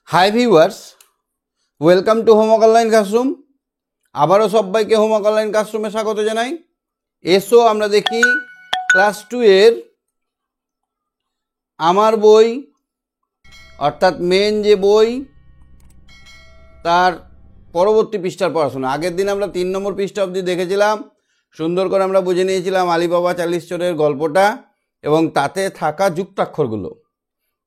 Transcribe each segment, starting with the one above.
Hi viewers, welcome to homework online classroom. আবারও সবাইকে homework online ক্লাসরুমে স্বাগত জানাই। এসো আমরা দেখি ক্লাস 2 এর আমার বই অর্থাৎ মেন যে বই তার পরবর্তী পৃষ্ঠার পড়াশোনা। আগের দিন আমরা 3 নম্বর পৃষ্ঠা অবধি দেখেছিলাম, সুন্দর করে আমরা বুঝে নিয়েছিলাম আলিবাবা 40 চোরের গল্পটা এবং তাতে থাকা যুক্তাক্ষরগুলো।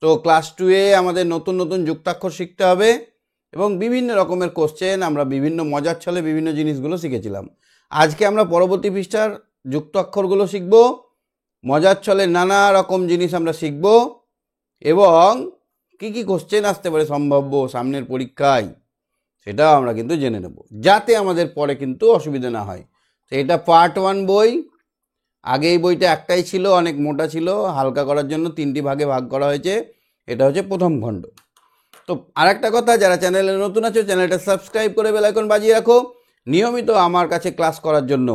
তো ক্লাস 2 এ আমাদের নতুন নতুন যুক্তাক্ষর শিখতে হবে এবং বিভিন্ন রকমের কোশ্চেন, আমরা বিভিন্ন মজার ছলে বিভিন্ন জিনিসগুলো শিখেছিলাম। আজকে আমরা পরবর্তী পৃষ্ঠার যুক্তাক্ষরগুলো শিখব, মজার ছলে নানা রকম জিনিস আমরা শিখব এবং কি কি কোশ্চেন আসতে পারে সম্ভাব্য সামনের পরীক্ষায় সেটাও আমরা কিন্তু জেনে নেব, যাতে আমাদের পরে কিন্তু অসুবিধা না হয়। তো এটা পার্ট 1 বই। আগে এই বইটা একটাই ছিল, অনেক মোটা ছিল, হালকা করার জন্য 3টি ভাগে ভাগ করা হয়েছে। এটা হচ্ছে প্রথম খণ্ড। তো আরেকটা কথা, যারা চ্যানেলে নতুন আছো চ্যানেলটা সাবস্ক্রাইব করে বেল আইকন বাজিয়ে রাখো নিয়মিত আমার কাছে ক্লাস করার জন্য।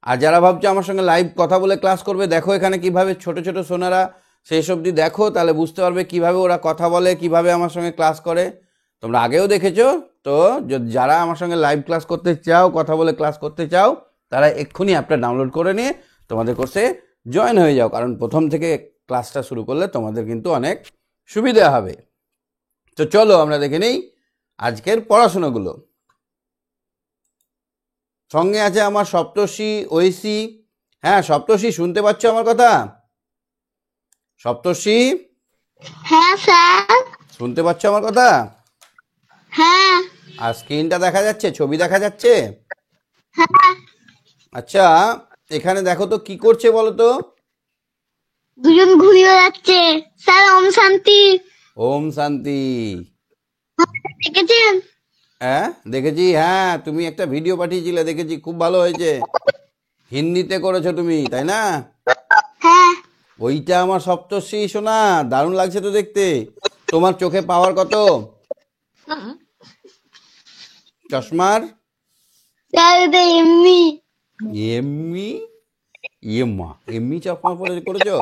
আর যারা ভাবছো আমার সঙ্গে লাইভ কথা বলে ক্লাস করবে, দেখো এখানে কিভাবে ছোট ছোট সোনারা শেষ অবধি দেখো, তাহলে বুঝতে পারবে কিভাবে ওরা কথা বলে, কিভাবে আমার সঙ্গে ক্লাস করে। তোমরা আগেও দেখেছো। তো যারা আমার সঙ্গে লাইভ ক্লাস করতে চাও, কথা বলে ক্লাস করতে চাও, তারা এক্ষুনি অ্যাপটা ডাউনলোড করে নিয়ে তোমাদের কোর্সে জয়েন হয়ে যাও, কারণ প্রথম থেকে ক্লাসটা শুরু করলে তোমাদের কিন্তু অনেক সুবিধা হবে। তো চলো আমরা দেখে নিই আজকের পড়াশোনাগুলো। সঙ্গে আছে আমার সপ্তর্ষি ঐশী। হ্যাঁ সপ্তর্ষি, শুনতে পাচ্ছ আমার কথা? সপ্তর্ষি, হ্যাঁ স্যার। শুনতে পাচ্ছ আমার কথা? হ্যাঁ আর স্ক্রিনটা দেখা যাচ্ছে, ছবি দেখা যাচ্ছে? হ্যাঁ। আচ্ছা এখানে দেখো তো কি করছে বলো তো? দুজন ঘুরে বেড়াচ্ছে স্যার। ওম শান্তি। ওম শান্তি। দেখেছেন? হ্যাঁ দেখেছি। হ্যাঁ তুমি একটা ভিডিও পাঠিয়েছিলে, দেখেছি, খুব ভালো হয়েছে। হিন্দিতে করেছো তুমি, তাই না? হ্যাঁ ওইটা আমার সপ্তর্ষি শোনা, দারুণ লাগছে তো দেখতে। তোমার চোখে পাওয়ার কত চশমার? স্যার এটা এমনি। এমনি? মা, এমনি চশমা পরে করেছো?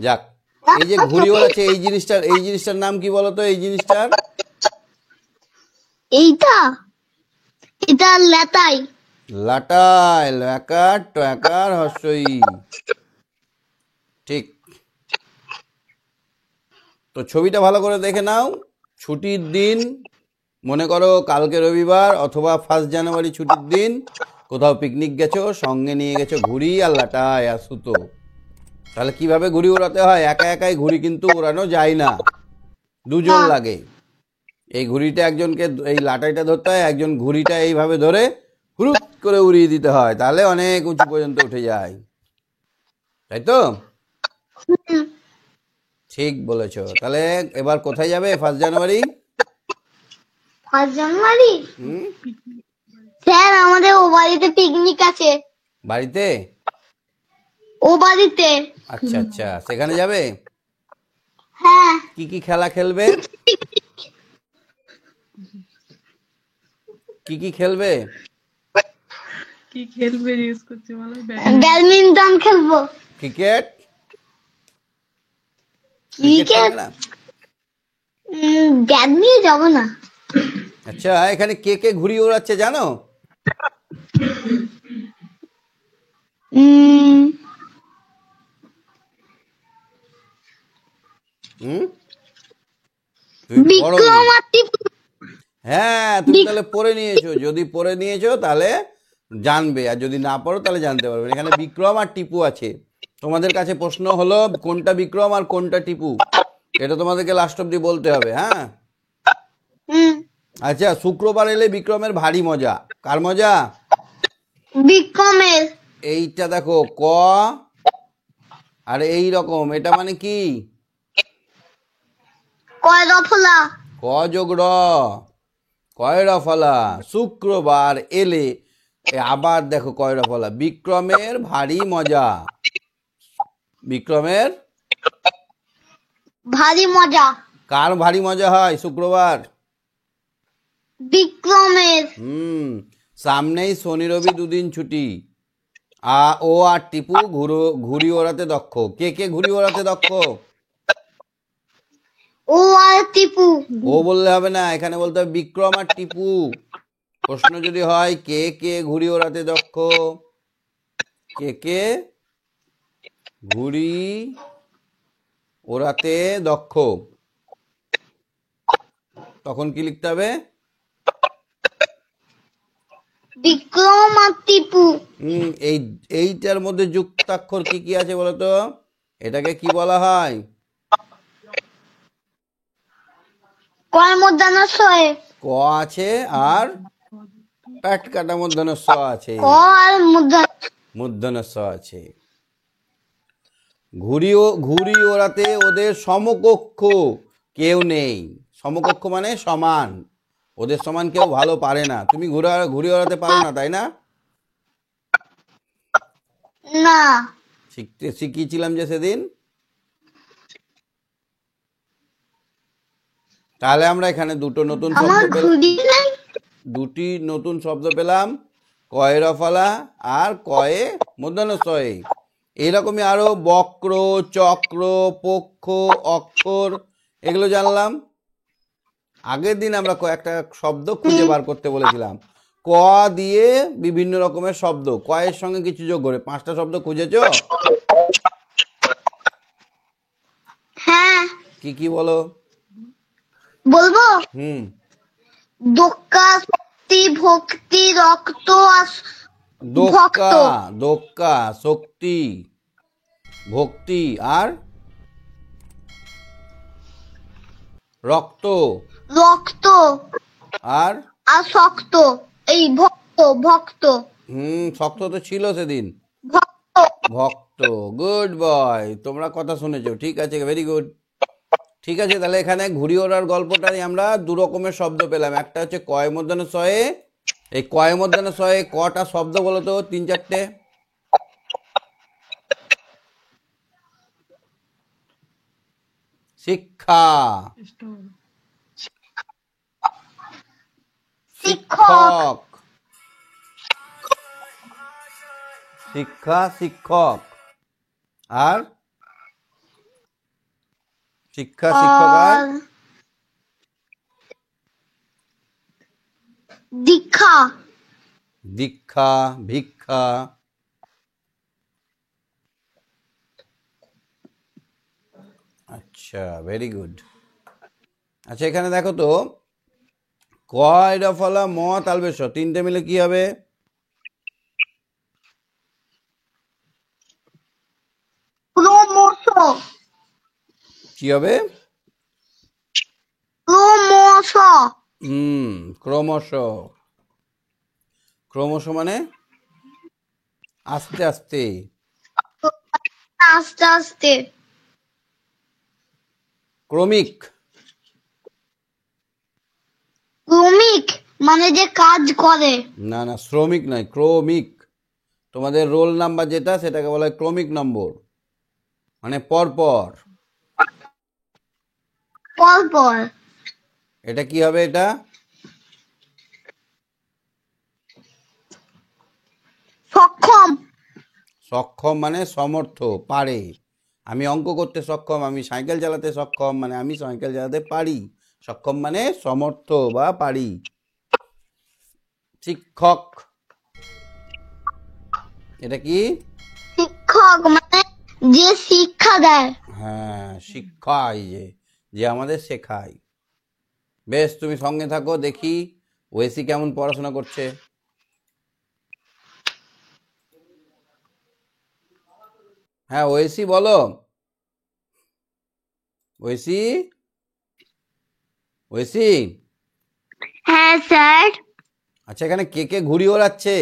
যাক, এই যে ঘুড়ি ওড়াচ্ছে এই জিনিসটার নাম কি বলো তো? এই জিনিসটার এইটা এটা লেতাই। লাটাই, ল্যাকার ট্যাকার হর্ষই। ঠিক। তো ছবিটা ভালো করে দেখে নাও। ছুটির দিন, মনে করো কালকে রবিবার অথবা 1 জানুয়ারি ছুটির দিন, কোথাও পিকনিক গেছো, সঙ্গে নিয়ে গেছো ঘুড়ি আর লাটাই আর সুতো। তাহলে কিভাবে ঘুড়ি ওড়াতে হয়? একা একাই ঘুড়ি কিন্তু ওড়ানো যায় না, দুজন লাগে। এই ঘুড়িটা একজনকে, এই লাটাইটা ধরতে হয়, একজন ঘুড়িটা এইভাবে ধরে হুরুত করে উড়িয়ে দিতে হয়, তাহলে অনেক উঁচু পর্যন্ত উঠে যায়, তাই তো? ঠিক বলেছো। তাহলে এবার কোথায় যাবে 1 জানুয়ারি? 1 জানুয়ারি হুম, স্যার আমাদের ও বাড়িতে পিকনিক আছে। বাড়িতে? ও বাড়িতে। আচ্ছা আচ্ছা, সেখানে যাবে। হ্যাঁ। কি কি খেলা খেলবে? কি কি খেলবে? কি খেলবে জিজ্ঞেস করছে বলো। ব্যাডমিন্টন খেলবো। ক্রিকেট? ক্রিকেট খেলবে না? ব্যাট নিয়ে যাবো না। আচ্ছা এখানে কে কে ঘুড়ি ওড়াচ্ছে জানো? হুম, তুমি পড়োনি? বিক্রম আর টিপু। হ্যাঁ তুমি তাহলে পড়ে নিয়েছো, যদি পড়ে নিয়েছো তাহলে জানবে, আর যদি না পড়ো তাহলে জানতে পারবে। এখানে বিক্রম আর টিপু আছে। তোমাদের কাছে প্রশ্ন হলো কোনটা বিক্রম আর কোনটা টিপু, এটা তোমাদেরকে লাস্ট অব্দি বলতে হবে। হ্যাঁ আচ্ছা, শুক্রবার এলে বিক্রমের ভারী মজা। কার মজা? বিক্রমের। এইটা দেখো ক আর এই রকম, এটা মানে কি? কয়রা ফোলা। ক যোগ র, কয়রা ফলা। শুক্রবার এলে, আবার দেখো কয়রা ফলা, বিক্রমের ভারী মজা। বিক্রমের ভারী মজা। কার ভারী মজা হয় শুক্রবার? বিক্রমের। সামনেই শনি রবি 2 দিন ছুটি। ও আর টিপু ঘুড়ি ওড়াতে দক্ষ। কে কে ঘুড়ি ওড়াতে দক্ষ? ও আর টিপু। ও বললে হবে না, এখানে বলতে হবে বিক্রম আর টিপু। প্রশ্ন যদি হয় কে কে ঘুড়ি ওড়াতে দক্ষ, কে কে ঘুড়ি ওড়াতে দক্ষ, তখন কি লিখতে হবে? বিক্রম আর টিপু। এইটার মধ্যে যুক্তাক্ষর কি কি আছে বলতো? এটাকে কি বলা হয়? কয় মধ্যাহ্ন ছয়। ক আছে আর প্যাট কাটা মূর্ধন্য স আছে, ক আর মূর্ধন্য স আছে। ঘুড়ি ওড়াতে ওদের সমকক্ষ কেউ নেই। সমকক্ষ মানে সমান, ওদের সমান কেউ ভালো পারে না। তুমি ঘুড়ি ওড়াতে পারো না, তাই না? না। শিখিয়েছিলাম যে সেদিন। তাহলে আমরা এখানে দুটো নতুন শব্দ আমার পেলাম, ঘুড়ি নাই। দুটি নতুন শব্দ পেলাম, কয়ে রফালা আর কয়ে মূর্ধন্য সয়ে। এইরকমই আরো বক্র, চক্র, পক্ষ, অক্ষর, এগুলো জানলাম। আগের দিন আমরা কয়েকটা শব্দ খুঁজে বার করতে বলেছিলাম। ক দিয়ে বিভিন্ন রকমের শব্দ, কয়ের সঙ্গে কিছু যোগ করে 5টা শব্দ খুঁজেছো? হ্যাঁ কি কি বলো? বলবো। হুম। দোক্কা, শক্তি, ভক্তি, রক্ত আর ভক্ত। দোক্কা, দোক্কা, শক্তি, ভক্তি আর রক্ত রক্ত আর আর শক্ত। এই ভক্ত ভক্ত শক্ত তো ছিল সেদিন। ভক্ত। ভক্ত, গুড বয়, তোমরা কথা শুনেছো, ঠিক আছে, ভেরি গুড। ঠিক আছে, তাহলে এখানে ঘুড়ি ওড়ার গল্পটাই আমরা দু রকমের শব্দ পেলাম। একটা হচ্ছে কয় মধ্যাহ্ন ছয়ে। এই কয় মধ্যাহ্ন ছয়ে কটা শব্দ বলো তো, 3-4টে? শিক্ষা, শিক্ষক, শিক্ষক, শিক্ষা, শিক্ষক আর শিক্ষা, শিক্ষক আর আর দীক্ষা। দীক্ষা, ভিক্ষা। আচ্ছা, ভেরি গুড। আচ্ছা, এখানে দেখো তো, ক রফলা ম তালবেশ, তিনটে মিলে কি হবে? ক্রমশ, কি হবে? ক্রমশ, ক্রমশ। ক্রমশ মানে আস্তে আস্তে। আস্তে আস্তে। ক্রমিক। ক্রমিক মানে যে কাজ করে। না না, শ্রমিক নয়, ক্রমিক। তোমাদের রোল নাম্বার যেটা, সেটাকে বলা হয় ক্রমিক নম্বর, মানে পরপর। পর পর। এটা কি হবে? এটা সক্ষম। সক্ষম মানে সমর্থ, পারে। আমি অঙ্ক করতে সক্ষম, আমি সাইকেল চালাতে সক্ষম, মানে আমি সাইকেল চালাতে পারি। সক্ষম মানে সমর্থ বা পারি। শিক্ষক, এটা কি? শিক্ষক মানে যে শিক্ষা দেয়। হ্যাঁ, শিক্ষাই, যে যে আমাদের শেখায়। বেশ, তুমি সঙ্গে থাকো, দেখি ওয়েসি কেমন পড়াশোনা করছে। হ্যাঁ ওয়েসি, বলো। ওয়েসি, ওয়েসি। হ্যাঁ স্যার। আচ্ছা, এখানে কে কে ঘুড়ি ওড়াচ্ছে?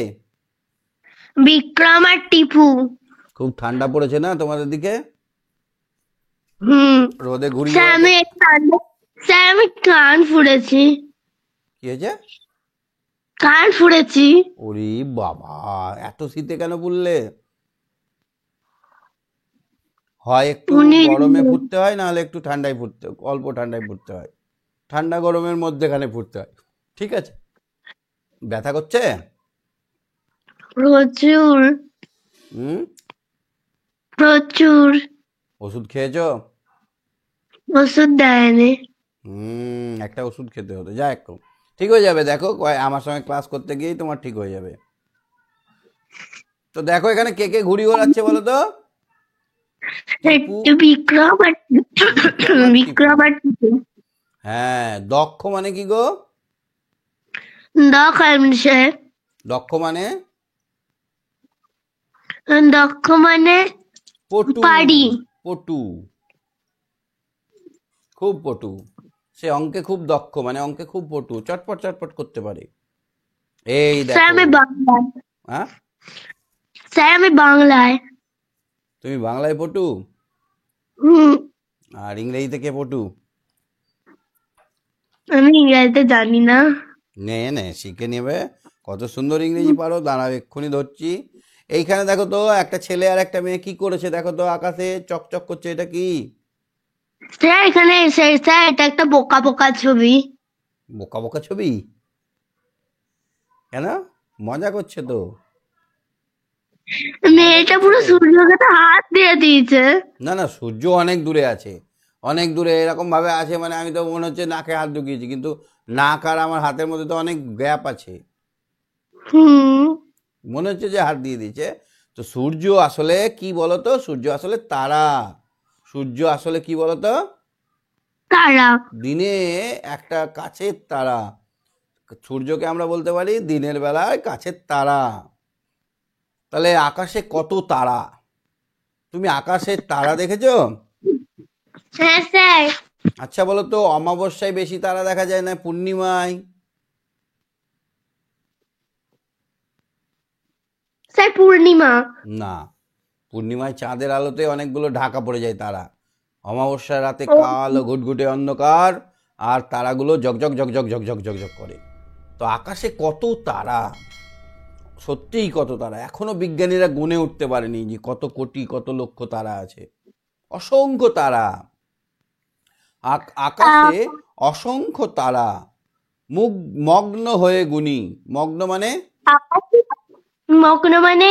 বিক্রম আর টিপু। খুব ঠান্ডা পড়েছে না তোমাদের দিকে? রোদে ঘুড়ি স্যার ওড়াতে স্যার আমি কান ফুড়েছি। কি হয়েছে? কান ফুড়েছি। ওরে বাবা, এত শীতে কেন পড়লে? হয় একটু গরমে ফুটতে হয়, নাহলে একটু ঠান্ডায় ফুটতে, অল্প ঠান্ডায় ফুটতে হয়। ঠান্ডা গরমের মধ্যেখানে ফুটতে হয়। ঠিক আছে। ব্যথা করছে? প্রচুর হুম। প্রচুর। ওষুধ খেয়েছো? ওষুধ দেয়নি। একটা ওষুধ খেতে হতো। যা একটু ঠিক হয়ে যাবে, দেখো আমার সঙ্গে ক্লাস করতে গিয়েই তোমার ঠিক হয়ে যাবে। তো দেখো এখানে কে কে ঘুড়ি ওড়াচ্ছে বলো তো? টিপু, বিক্রম আর বিক্রম আর টিপু। বিক্রম আর টিপু। হ্যাঁ, দক্ষ মানে কি গো? স্যার, দক্ষ মানে দক্ষ মানে পটু। পারি। পটু, খুব পটু। সে অঙ্কে খুব দক্ষ, মানে অঙ্কে খুব পটু, চটপট চটপট করতে পারে। এই স্যার দেখো। আমি বাংলায়। হ্যাঁ, স্যার আমি বাংলায়। তুমি বাংলায় পটু, হুম, আর ইংরেজিতে কে পটু? আমি ইংরেজিতে জানি না। নে নে শিখে নেবে। কত সুন্দর ইংরেজি পারো, দাঁড়াও এক্ষুনি ধরছি। এইখানে দেখো তো একটা ছেলে আর একটা মেয়ে কি করেছে, দেখো তো আকাশে চকচক করছে, এটা কি? স্যার এখানে স্যার এটা একটা বোকা বোকা ছবি। বোকা বোকা ছবি? কেন, মজা করছে তো? মজা মেয়েটা করছে পুরো তো? সূর্যকে তো হাত দিয়ে দিয়েছে। না না, সূর্য অনেক দূরে আছে, অনেক দূরে এরকম ভাবে আছে, মানে আমি তো মনে হচ্ছে নাকে হাত ঢুকিয়েছি, কিন্তু নাক আর আমার হাতের মধ্যে তো অনেক গ্যাপ আছে, হুম, মনে হচ্ছে যে হাত দিয়ে দিয়েছে। তো সূর্য আসলে কি বলতো? সূর্য আসলে তারা। সূর্য আসলে কি বলতো? তারা। দিনে একটা কাছের তারা। সূর্যকে আমরা বলতে পারি দিনের বেলায় কাছের তারা। তাহলে আকাশে কত তারা? তুমি আকাশের তারা দেখেছো? হ্যাঁ স্যার। আচ্ছা বলো তো, অমাবস্যায় বেশি তারা দেখা যায় না পূর্ণিমায়? স্যার পূর্ণিমা। না, পূর্ণিমায় চাঁদের আলোতে অনেকগুলো ঢাকা পড়ে যায় তারা। অমাবস্যার রাতে ও, কালো ঘুটঘুটে অন্ধকার, আর তারাগুলো ঝকঝক ঝকঝক ঝকঝক ঝকঝক করে। তো আকাশে কত তারা, সত্যিই কত তারা, এখনো বিজ্ঞানীরা গুণে উঠতে পারেনি যে কত কোটি কত লক্ষ তারা আছে। অসংখ্য তারা, আহ, আকাশে অসংখ্য তারা। মুগ মগ্ন হয়ে গুনি। মগ্ন মানে আকাশে মগ্ন মানে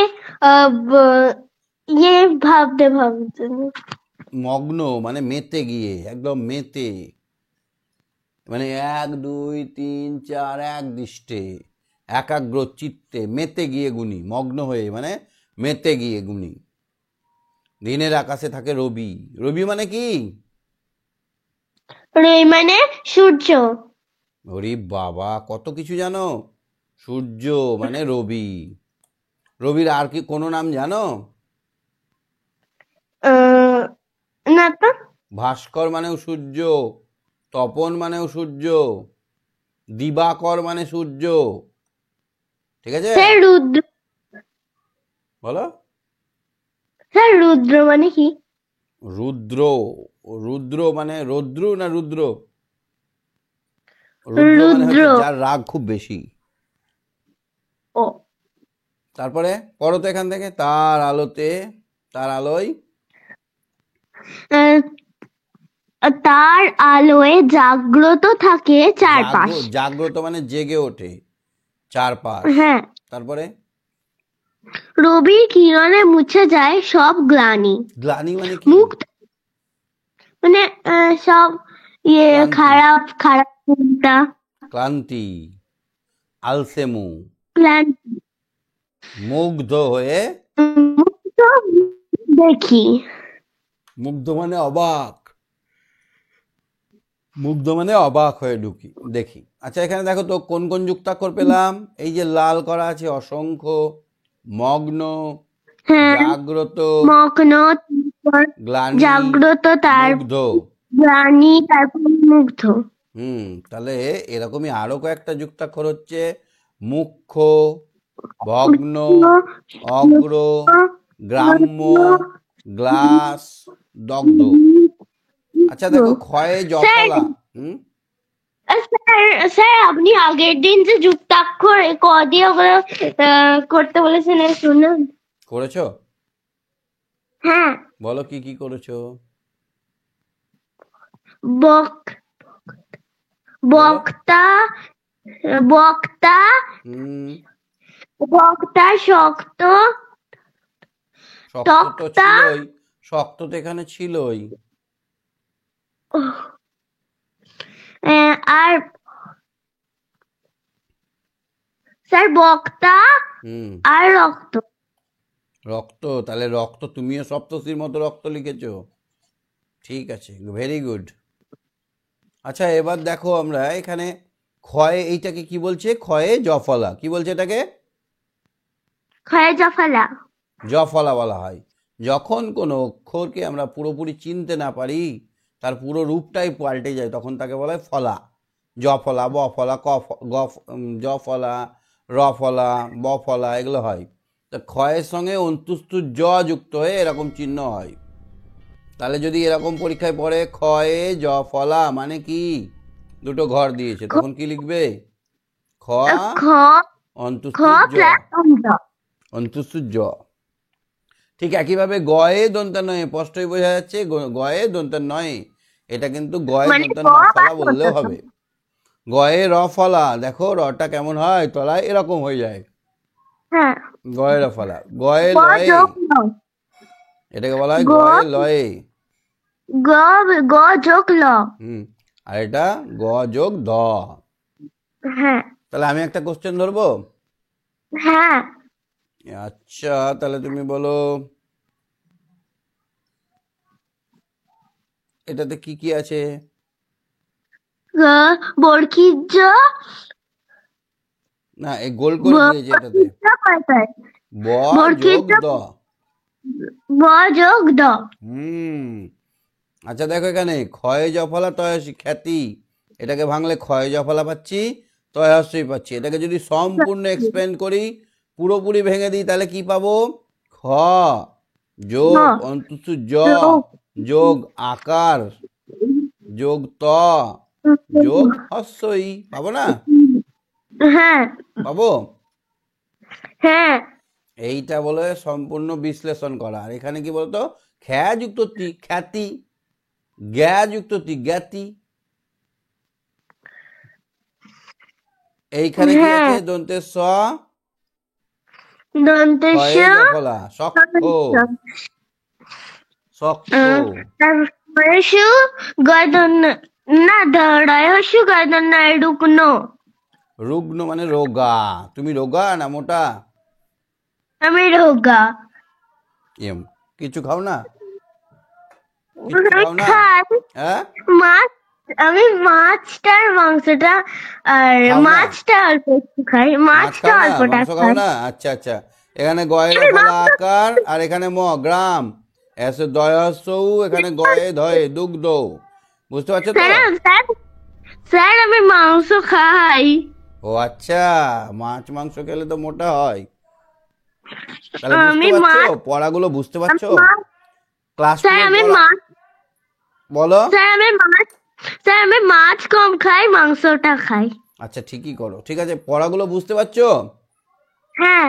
ইয়ে ভাবতে ভাবতে। মগ্ন মানে মেতে গিয়ে, একদম মেতে, মানে এক দুই তিন চার এক দৃষ্টে, একাগ্র চিত্তে মেতে গিয়ে গুনি। মগ্ন হয়ে মানে মেতে গিয়ে গুনি। দিনের আকাশে থাকে রবি। রবি মানে কি? মানে সূর্য। ওরে বাবা, কত কিছু জানো। সূর্য মানে রবি। রবির আর কি কোনো নাম জানো? আহ, না তো। ভাস্কর মানেও সূর্য, তপন মানেও সূর্য, দিবাকর মানে সূর্য। ঠিক আছে, স্যার রুদ্র। বলো। স্যার রুদ্র মানে কি? রুদ্র, রুদ্র মানে রৌদ্র না রুদ্র? রুদ্র মানে রুদ্র। হচ্ছে যার রাগ খুব বেশি। ও, তারপরে পড়ো তো এখান থেকে, তার আলোতে, তার আলোয় আহ, তার আলোয় জাগ্রত থাকে চারপাশ। জাগ্রত মানে জেগে ওঠে চারপাশ। হ্যাঁ, তারপরে রবির কিরণে মুছে যায় সব গ্লানি। গ্লানি মানে কি? মুখ মানে সব ইয়ে ক্লান্তি, খারাপ খারাপ চিন্তা। ক্লান্তি, আলসেমু। ক্লান্তি। মুগ্ধ হয়ে, মুক্ত দেখি। মুগ্ধ মানে অবাক, মুগ্ধ মানে অবাক হয়ে ঢুকি দেখি। আচ্ছা এখানে দেখো তো কোন কোন যুক্তাক্ষর পেলাম। এই যে লাল করা আছে অসংখ্য, মগ্ন, হ্যাঁ, জাগ্রত, মগ্ন, তারপর গ্লানি, জাগ্রত, তার মুগ্ধ। গ্লানি, তারপর মুগ্ধ। তাহলে এরকমই আরো কয়েকটা যুক্তাক্ষর হচ্ছে মুখ্য, ভগ্ন, অগ্র, গ্রাম্য, গ্লাস, দগ্ধ। আচ্ছা দেখো ক্ষয়ে স্যার, জফলা। হুম, স্যার স্যার আপনি আগের দিন যে যুক্তাক্ষর ক দিয়ে ওগুলো করতে বলেছেন শুনুন। করেছো? হ্যাঁ, বলো কি কি করেছো, বক বলো। বক্তা, বক্তা, হুম, বক্তা শক্ত, শক্ত তো তক্তা, ছিলই, শক্ত তো এখানে ছিলই। আর স্যার বক্তা হুম, আর রক্ত। রক্ত, তাহলে রক্ত, তুমিও সপ্তর্ষির মতো রক্ত লিখেছো। ঠিক আছে, ভেরি গুড। আচ্ছা, এবার দেখো আমরা এখানে ক্ষয়ে এইটাকে কি বলছে, ক্ষয়ে জফলা, কি বলছে এটাকে? ক্ষয়ে জফলা। জফলা বলা হয় যখন কোনো অক্ষরকে আমরা পুরোপুরি চিনতে না পারি, তার পুরো রূপটাই পাল্টে যায়, তখন তাকে বলা হয় ফলা। জফলা, বফলা, জফলা, রফলা, বফলা, এগুলো হয়। তো ক্ষয়ের সঙ্গে অন্তুস্তু জ যুক্ত হয়ে এরকম চিহ্ন হয়। তাহলে যদি এরকম পরীক্ষায় পড়ে ক্ষয়ে জফলা মানে কি, দুটো ঘর দিয়েছে, তখন কি লিখবে? খ খ খ অন্তুস্তু জ, প্লাস অন্ত। অন্তুস্তু জ। ঠিক একইভাবে গয়ে দন্তান্বয়ে, স্পষ্টই বোঝা যাচ্ছে গয়ে দন্তান্বয়ে, এটা কিন্তু গয়ে মানে গ দন্তান্ন বা ফলা বললেও দন্তস। হবে। গয়ে র ফলা, দেখো রটা কেমন হয়, তলায় এরকম হয়ে যায়, হ্যাঁ। গয়ে র ফলা। গয়ে গ লয়ে, যোগ ল। এটাকে বলা হয় গ গয়ে লয়ে। গ গ যোগ ল। হুম, আর এটা গ যোগ ধ। হ্যাঁ। তাহলে আমি একটা কোশ্চেন ধরবো। হ্যাঁ। আচ্ছা, তাহলে তুমি বলো এটাতে কি কি আছে? গ বর্গীর জ। না, এই গোল করে দিয়েছে এটাতে, বর্গীর জ কয়টায়? ব বর্গীর যোগ জ দ। ব যোগ দ। হুম, আচ্ছা দেখো এখানে ক্ষয় জফলা তয়সী খ্যাতি, এটাকে ভাঙলে ক্ষয় জফলা পাচ্ছি, তয়সী পাচ্ছি। এটাকে যদি সম্পূর্ণ এক্সপ্লেন করি, পুরোপুরি ভেঙে দিই, তাহলে কি পাবো? খ যোগ অন্তস্থ জ যোগ আকার যোগ ত যোগ হস্যই, পাবো না? হ্যাঁ। পাবো। হ্যাঁ। এইটা বলে সম্পূর্ণ বিশ্লেষণ করা। আর এখানে কি বলতো, খ্যা যুক্ত তি খ্যাতি, জ্ঞা যুক্ত তি জ্ঞাতি। এইখানে কি হ্যাঁ। আছে? দন্তে স, দন্তেশ ক্ষয়ে জফলা, সক্ষ, সক্ষ। তারপরে সু গদন না ধরায়সু গদন রুগ্ন। রুগ্ন মানে রোগা। তুমি রোগা না মোটা? আমি রোগা। এম, কিছু খাও না? কিচ্ছু আমি খাও না? খাই হ্যাঁ, মাছ। আমি মাছটার মাংসটা আর খাও না? মাছটা অল্প একটু খাই, মাছ মাছটা খাও না, অল্পটা মাংস খাও খাই। না? আচ্ছা আচ্ছা, এখানে গয়ের আমি ফলা মাংস আকার, আর এখানে ম গ্রাম, এসে দয়সৌ, এখানে গয়ে ধয়ে দুগ্ধ। বুঝতে পারছো তো? স্যার স্যার স্যার আমি মাংস খাই। ও আচ্ছা, মাছ মাংস খেলে তো মোটা হয়। তাহলে বুঝতে আমি পারছো, মাছ পড়াগুলো বুঝতে আমি পারছো? মাছ ক্লাস টু স্যার এর আমি পড়া, মাছ বলো। স্যার আমি মাছ স্যার আমি মাছ কম খাই, মাংসটা খাই। আচ্ছা, ঠিকই করো, ঠিক আছে, পড়াগুলো বুঝতে পারছো? হ্যাঁ।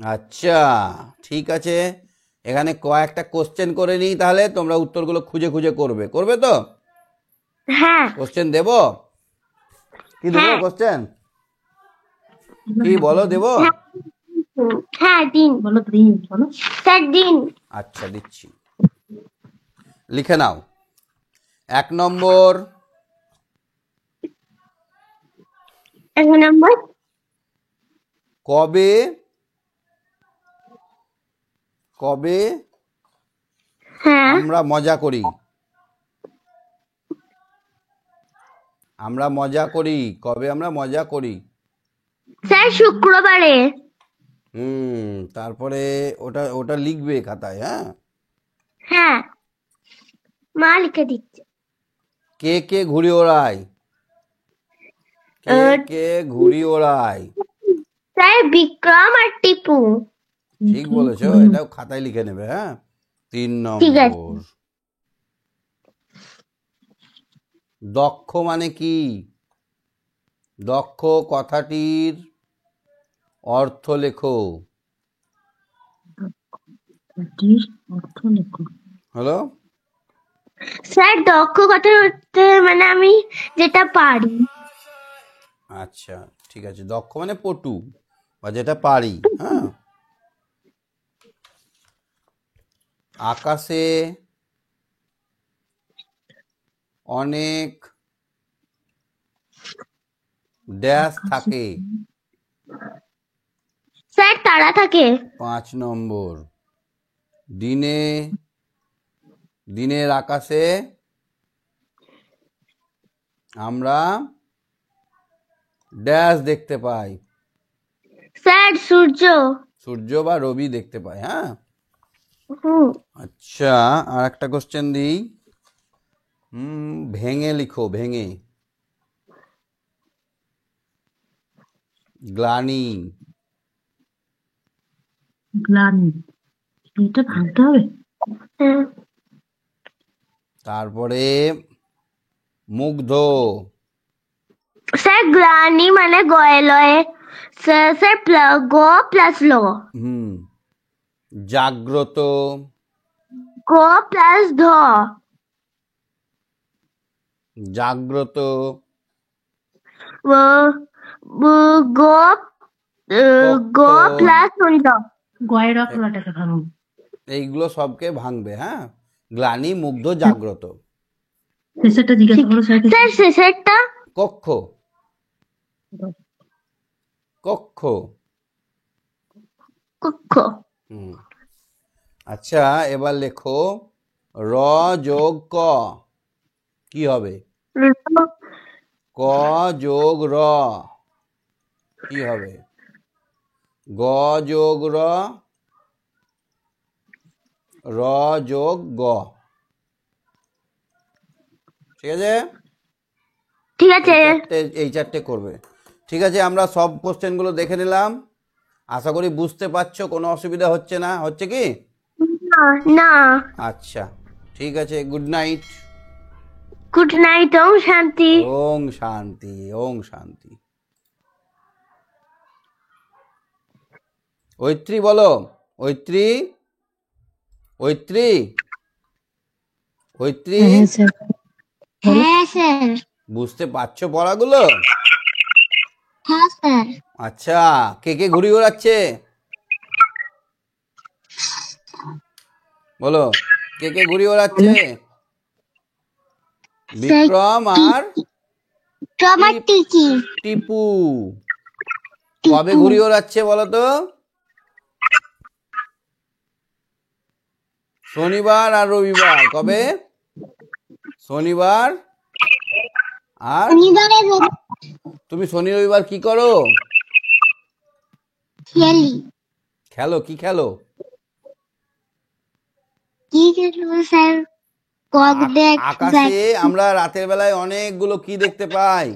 আচ্ছা, ঠিক আছে। এখানে কয়েকটা কোশ্চেন করে নিই, তাহলে তোমরা উত্তরগুলো খুঁজে খুঁজে করবে, করবে তো? হ্যাঁ। কোশ্চেন দেব? কি দেবো হ্যাঁ। কোশ্চেন? কি বলো, দেবো? হ্যাঁ। হ্যাঁ দিন। বলো দিন, বলো স্যার দিন। আচ্ছা, দিচ্ছি, লিখে নাও। 1 নম্বর, এক নম্বর। কবে কবে হ্যাঁ। আমরা মজা করি? আমরা মজা করি, কবে আমরা মজা করি? স্যার শুক্রবারে। তারপরে ওটা ওটা লিখবে খাতায়, হ্যাঁ? হ্যাঁ মা লিখে দিচ্ছে। কে কে ঘুড়ি ওড়ায়? কে কে ঘুড়ি ওড়ায়? স্যার বিক্রম আর টিপু। ঠিক বলেছো, এটাও খাতায় লিখে নেবে, হ্যাঁ? তিন ঠিক আছে। নম্বর, দক্ষ মানে কি? দক্ষ কথাটির অর্থ লেখো। হ্যালো, স্যার দক্ষ কথা হচ্ছে মানে আমি যেটা পারি। আচ্ছা, ঠিক আছে, দক্ষ মানে পটু বা যেটা পারি, হ্যাঁ? আকাশে অনেক ড্যাশ থাকে। স্যার তারা থাকে। 5 নম্বর, দিনের আকাশে আমরা ড্যাশ দেখতে পাই। স্যার সূর্য বা রবি দেখতে পাই। হ্যাঁ, হুম আচ্ছা, আর একটা কোশ্চেন দিই। ভেঙে লিখো, ভেঙে। গ্লানি। গ্লানি, এটা ভাঙতে হবে। তারপরে মুগ্ধ। স্যার গ্লানি মানে গয়লয়ে, স্যার গ প্লাস ল, জাগ্রত। গ প্লাস ধ, জাগ্রত। গ গ কক্ষ। প্লাস ল। গয়ের অফলাটাকে ভাঙুন। এইগুলো সবকে ভাঙবে। হ্যাঁ, গ্লানি, মুগ্ধ, জাগ্রত। শেষেরটা জিজ্ঞাসা করো স্যার। স্যার শেষেরটা কক্ষ। কক্ষ। কক্ষ। আচ্ছা, এবার লেখো র যোগ ক কি হবে? ক যোগ র কি হবে? গ যোগ র, র যোগ গ। ঠিক আছে? ঠিক আছে এই চারটে করবে। ঠিক আছে, আমরা সব কোশ্চেনগুলো দেখে নিলাম। আশা করি বুঝতে পারছো, কোনো অসুবিধা হচ্ছে না? হচ্ছে কি? না। আচ্ছা, ঠিক আছে, good night. Good night. Om Shanti. Om শান্তি, ওং শান্তি। ঐত্রী বলো, ঐত্রী, ঐত্রী, ঐত্রী। হ্যাঁ স্যার। বুঝতে পারছো পড়াগুলো? হ্যাঁ স্যার। আচ্ছা, কে কে ঘুড়ি ওড়াচ্ছে বলো, কে কে ঘুড়ি ওড়াচ্ছে? বিক্রম আর টিকি। টিপু। কবে ঘুড়ি ওড়াচ্ছে বলো তো? শনিবার আর রবিবার। কবে? শনিবার আর তুমি শনি রবিবার কি করো? খেলো, কি খেলো? স্যার আকাশে আমরা রাতের বেলায় অনেকগুলো কি দেখতে পাই?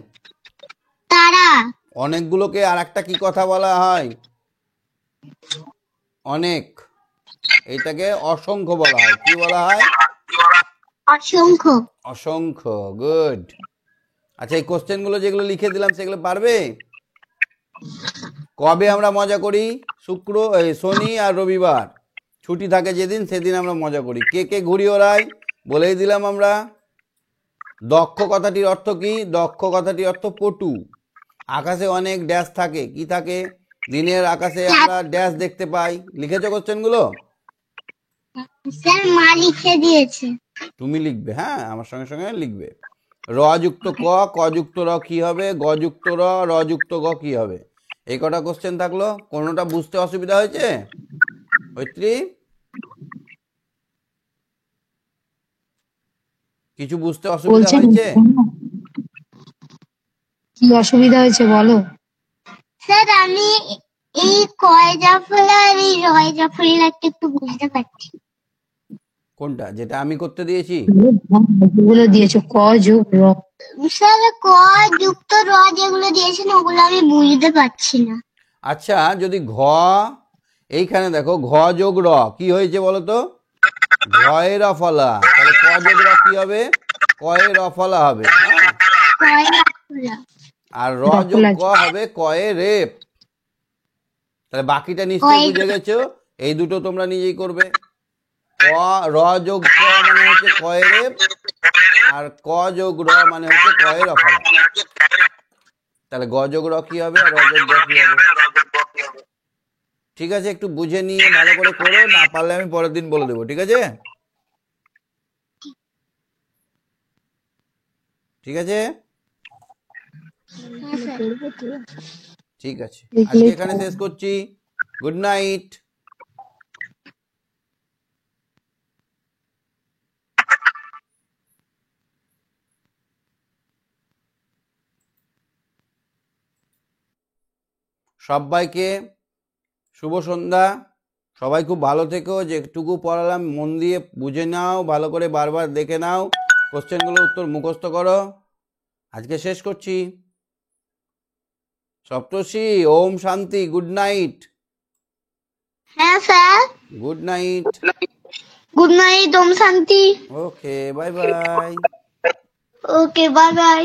তারা। অনেকগুলোকে আর একটা কি কথা বলা হয়? অনেক। এটাকে অসংখ্য বলা হয়। কি বলা হয়? অসংখ্য। অসংখ্য। গুড। আচ্ছা, এই কোশ্চেনগুলো যেগুলো লিখে দিলাম সেগুলো পারবে? কবে আমরা মজা করি? শনি আর রবিবার ছুটি থাকে যেদিন, সেদিন আমরা মজা করি। কে কে ঘুড়ি ওড়ায় বলেই দিলাম আমরা। দক্ষ কথাটির অর্থ কি? দক্ষ কথাটির অর্থ পটু। আকাশে অনেক ড্যাশ থাকে। কি থাকে? দিনের আকাশে আমরা ড্যাশ দেখতে পাই। লিখেছো কোশ্চেনগুলো? স্যার মা লিখে দিয়েছে। তুমি লিখবে, হ্যাঁ, আমার সঙ্গে সঙ্গে লিখবে। র যুক্ত ক, ক যুক্ত র কি হবে? গ যুক্ত র, র যুক্ত গ কি হবে? এই কটা কোশ্চেন থাকলো। কোনোটা বুঝতে অসুবিধা হয়েছে ঐত্রী? কিছু বুঝতে অসুবিধা হয়েছে? কি অসুবিধা হয়েছে বলো? স্যার আমি এই কয় জাফর আর এই রয় জাফরের একটু বুঝতে পারছি। কোনটা? যেটা আমি করতে দিয়েছি? যেগুলো দিয়েছো ক যোগ র। স্যার ক যুক্ত র যেগুলো দিয়েছেন ওগুলো আমি বুঝতে পারছি না। আচ্ছা, যদি এইখানে দেখো ঘ যোগ র কি হয়েছে বলো তো? ঘয়ের ফলা। তাহলে ক যোগ র কি হবে? কয়ের ফলা হবে। হ্যাঁ, আর র যোগ ক হবে কয়ে রেপ। তাহলে বাকিটা নিশ্চয়ই বুঝে গেছো। এই দুটো তোমরা নিজেই করবে। র যোগ ক মানে হচ্ছে কয়ে রেপ, আর ক যোগ র মানে হচ্ছে কয়ের ফলা। তাহলে গ যোগ র কি হবে, আর র যোগ গ কি হবে? ঠিক আছে, একটু বুঝে নিয়ে ভালো করে করো, না পারলে আমি পরের দিন বলে দেবো। ঠিক আছে? ঠিক আছে? পড়বো তো। ঠিক আছে, দেখলেই আজকে এখানে তো। শেষ করছি। Good night. সবাইকে শুভ সন্ধ্যা। সবাই খুব ভালো থেকো। যেটুকু পড়ালাম মন দিয়ে বুঝে নাও, ভালো করে বারবার দেখে নাও, কোশ্চেনগুলোর উত্তর মুখস্থ করো। আজকে শেষ করছি। Saptarshi, Om Shanti, good night. হ্যাঁ sir, good night. Good night, Om Shanti. Okay, bye bye. Okay, bye by.